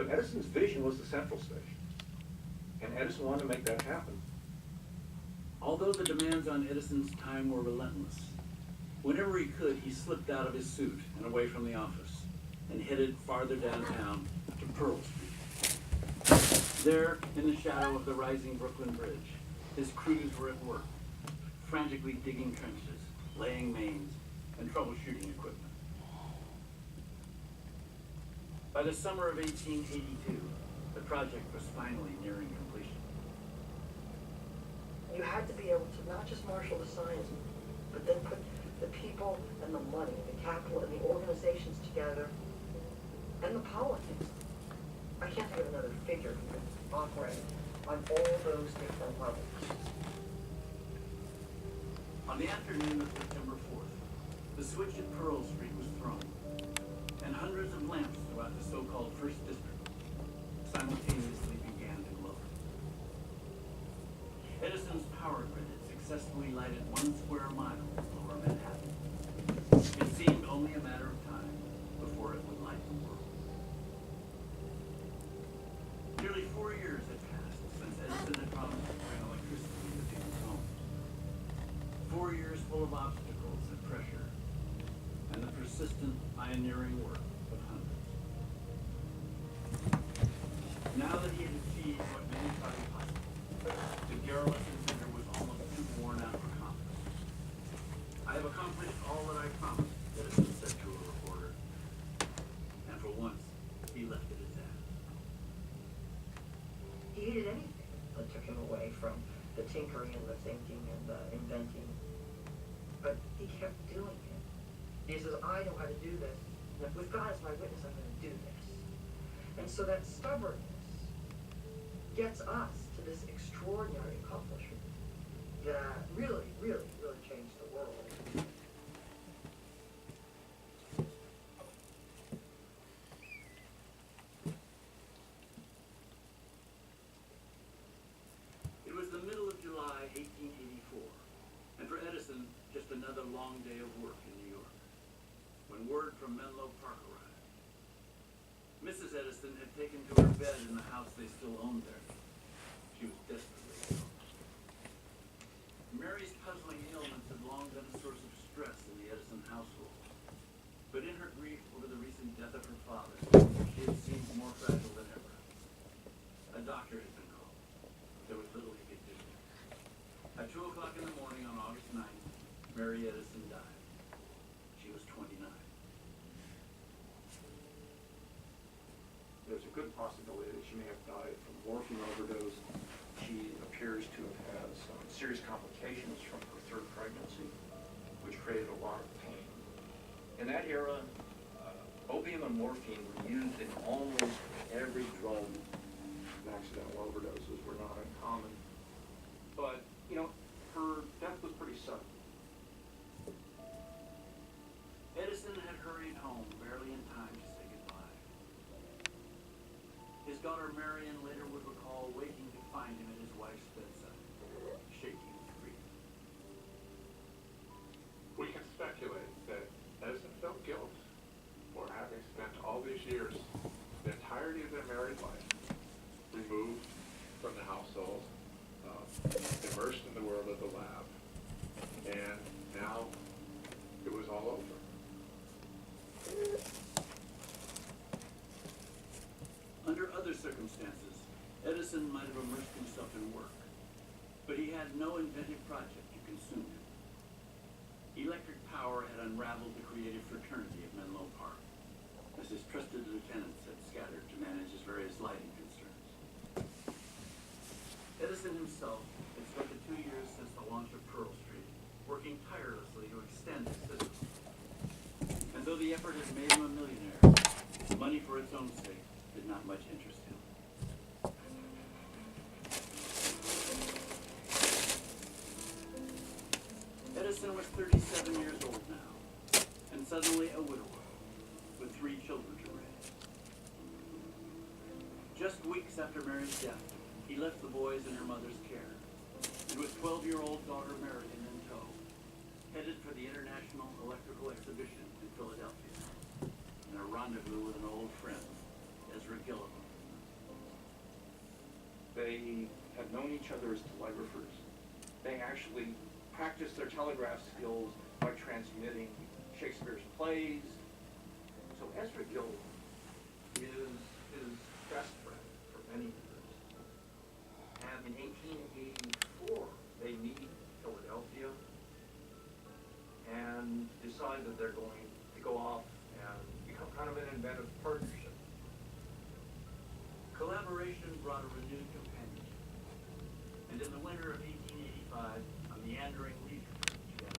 But Edison's vision was the central station. And Edison wanted to make that happen. Although the demands on Edison's time were relentless, whenever he could, he slipped out of his suit and away from the office and headed farther downtown to Pearl Street. There, in the shadow of the rising Brooklyn Bridge, his crews were at work, frantically digging trenches, laying mains, and troubleshooting equipment. By the summer of 1882, the project was finally nearing completion. You had to be able to not just marshal the science, but then put the people and the money, the capital and the organizations together, and the politics. I can't think of another figure who could operate on all those different levels. On the afternoon of September 4th, the switch at Pearl Street was thrown, and hundreds of lamps throughout the so-called First District simultaneously began to glow. Edison's power grid had successfully lighted 1 square mile of lower Manhattan. It seemed only a matter of time before it would light the world. Nearly 4 years had passed since Edison had promised to bring electricity to people's homes. 4 years full of obstacles and pressure, and the persistent pioneering work of hundreds. Now that he had achieved what many thought impossible, the garrulous inventor was almost too worn out for comment. I have accomplished all that I promised, Edison said to a reporter. And for once, he left it at that. He hated anything that took him away from the tinkering and the thinking and the inventing. But he kept doing it. He says, I know how to do this. And with God as my witness, I'm going to do this. And so that stubbornness gets us to this extraordinary accomplishment that really, really, really changed the world. It was the middle of July 1884, and for Edison, just another long day of work in New York, when word from Menlo Park arrived. Mrs. Edison had taken to her bed in the house they still owned there. She was desperately ill. Mary's puzzling ailments had long been a source of stress in the Edison household. But in her grief over the recent death of her father, she had seemed more fragile than ever. A doctor had been called. There was little he could do. At 2 o'clock in the morning on August 9th, Mary Edison died. She was 29. There's a good possibility that she may have died from morphine overdose. She appears to have had some serious complications from her 3rd pregnancy, which created a lot of pain. In that era, opium and morphine were used in almost every drug. Accidental overdoses were not uncommon. But, her death was pretty sudden. Edison had hurried home barely in time to say goodbye. His daughter Marion later would recall waking to find him at his wife's bedside, shaking with grief. We can speculate that Edison felt guilt for having spent all these years, the entirety of their married life, removed from the household, immersed in the world of the lab, and now it was all over. Under other circumstances, Edison might have immersed himself in work, but he had no inventive project to consume him. Electric power had unraveled the creative fraternity of Menlo Park, as his trusted lieutenants had scattered to manage his various lighting concerns. Edison himself had spent the 2 years since the launch of Pearl Street working tirelessly to extend his system. And though the effort had made him a millionaire, money for its own sake did not much interest him. Edison was 37 years old now, and suddenly a widower with 3 children to raise. Just weeks after Mary's death, he left the boys in her mother's care, and with 12-year-old daughter Marion in tow, headed for the International Electrical Exhibition in Philadelphia, and a rendezvous with an old friend, Ezra Gilliam, they had known each other as telegraphers. They actually practiced their telegraph skills by transmitting Shakespeare's plays. So Ezra Gill is his best friend for many years. And in 1884, they meet in Philadelphia and decide that they're going to go off and become kind of an inventive partnership. Collaboration brought a renewed companionship. And in the winter of 1885, a meandering